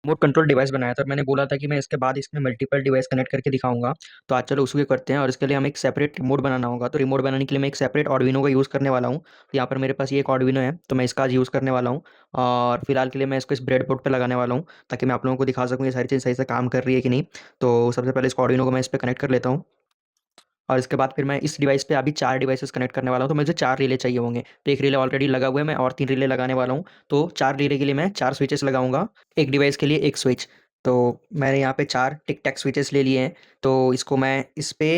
Remote control device बनाया था और मैंने बोला था कि मैं इसके बाद इसमें मल्टीपल डिवाइस कनेक्ट करके दिखाऊंगा। तो आज चलो उसी को करते हैं और इसके लिए हमें एक सेपरेट रिमोट बनाना होगा। तो रिमोट बनाने के लिए मैं एक सेपरेट आर्डिनो का यूज़ करने वाला हूँ। तो यहाँ पर मेरे पास ये एक आर्डिनो है, तो मैं इसका आज यूज़ करने वाला हूँ। और फिलहाल के लिए मैं इसको इस ब्रेडबोर्ड पर लगाने वाला हूँ, ताकि मैं आप लोगों को दिखा सकूँ ये सारी चीज़ सही से काम कर रही है कि नहीं। तो सबसे पहले इस आर्डिनो को मैं इस पर कनेक्ट कर लेता हूँ। और इसके बाद फिर मैं इस डिवाइस पे अभी 4 डिवाइसेस कनेक्ट करने वाला हूँ। तो मुझे 4 रिले चाहिए होंगे। तो एक रिले ऑलरेडी लगा हुआ है, मैं और 3 रिले लगाने वाला हूँ। तो 4 रिले के लिए मैं 4 स्विचेस लगाऊंगा, एक डिवाइस के लिए एक स्विच। तो मैंने यहाँ पे 4 टिक टैक स्विचेस ले लिए हैं। तो इसको मैं इस पे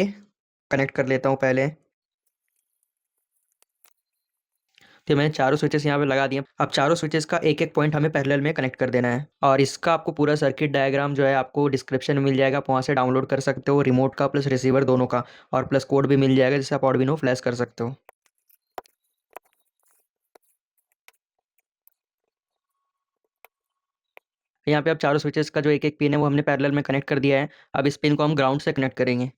कनेक्ट कर लेता हूँ पहले। तो मैंने चारों स्विचेस यहाँ पे लगा दिए। अब चारों स्विचेस का एक एक पॉइंट हमें पैरेलल में कनेक्ट कर देना है। और इसका आपको पूरा सर्किट डायग्राम जो है आपको डिस्क्रिप्शन में मिल जाएगा, आप वहाँ से डाउनलोड कर सकते हो, रिमोट का प्लस रिसीवर दोनों का। और प्लस कोड भी मिल जाएगा जिससे आप आर्डिनो फ्लैश कर सकते हो। यहाँ पे अब चारों स्विचेस का जो एक एक पिन है वो हमने पैरेलल में कनेक्ट कर दिया है। अब इस पिन को हम ग्राउंड से कनेक्ट करेंगे।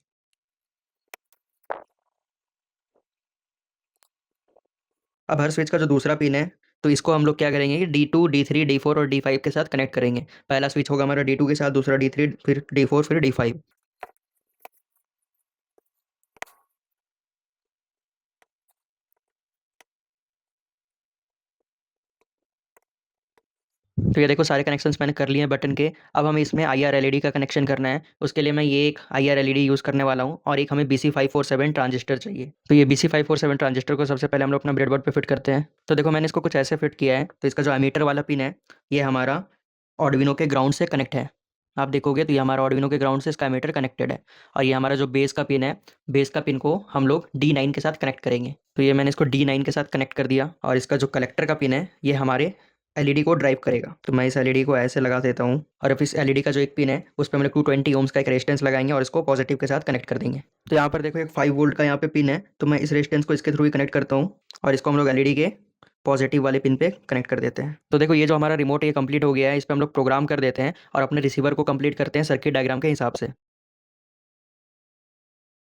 अब हर स्विच का जो दूसरा पिन है, तो इसको हम लोग क्या करेंगे कि D2 D3 D4 और D5 के साथ कनेक्ट करेंगे। पहला स्विच होगा हमारा D2 के साथ, दूसरा D3, फिर D4, फिर D5। तो ये देखो सारे कनेक्शंस मैंने कर लिए हैं बटन के। अब हमें इसमें IR LED का कनेक्शन करना है। उसके लिए मैं ये एक IR LED यूज़ करने वाला हूँ और एक हमें BC547 ट्रांजिस्टर चाहिए। तो ये BC547 ट्रांजिस्टर को सबसे पहले हम लोग अपना ब्रेडबोर्ड पे फिट करते हैं। तो देखो मैंने इसको कुछ ऐसे फिट किया है। तो इसका जो एमीटर वाला पिन है, ये हमारा आर्डिनो के ग्राउंड से कनेक्ट है। आप देखोगे तो ये हमारा आर्डिनो के ग्राउंड से इसका एमीटर कनेक्टेड है। और ये हमारा जो बेस का पिन है, बेस का पिन को हम लोग D9 के साथ कनेक्ट करेंगे। तो ये मैंने इसको D9 के साथ कनेक्ट कर दिया। और इसका जो कलेक्टर का पिन है, ये हमारे एलईडी को ड्राइव करेगा। तो मैं इस एलईडी को ऐसे लगा देता हूँ। और अब इस एलईडी का जो एक पिन है उस पर हम लोग 220 ओम्स का एक रेजिस्टेंस लगाएंगे और इसको पॉजिटिव के साथ कनेक्ट कर देंगे। तो यहाँ पर देखो एक 5 वोल्ट का यहाँ पे पिन है, तो मैं इस रेजिस्टेंस को इसके थ्रू ही कनेक्ट करता हूँ। और इसको हम लोग एलईडी के पॉजिटिव वाले पिन पे कनेक्ट कर देते हैं। तो देखो ये जो हमारा रिमोट है ये कंप्लीट हो गया है। इस पर हम लोग प्रोग्राम कर देते हैं और अपने रिसीवर को कंप्लीट करते हैं सर्किट डायग्राम के हिसाब से।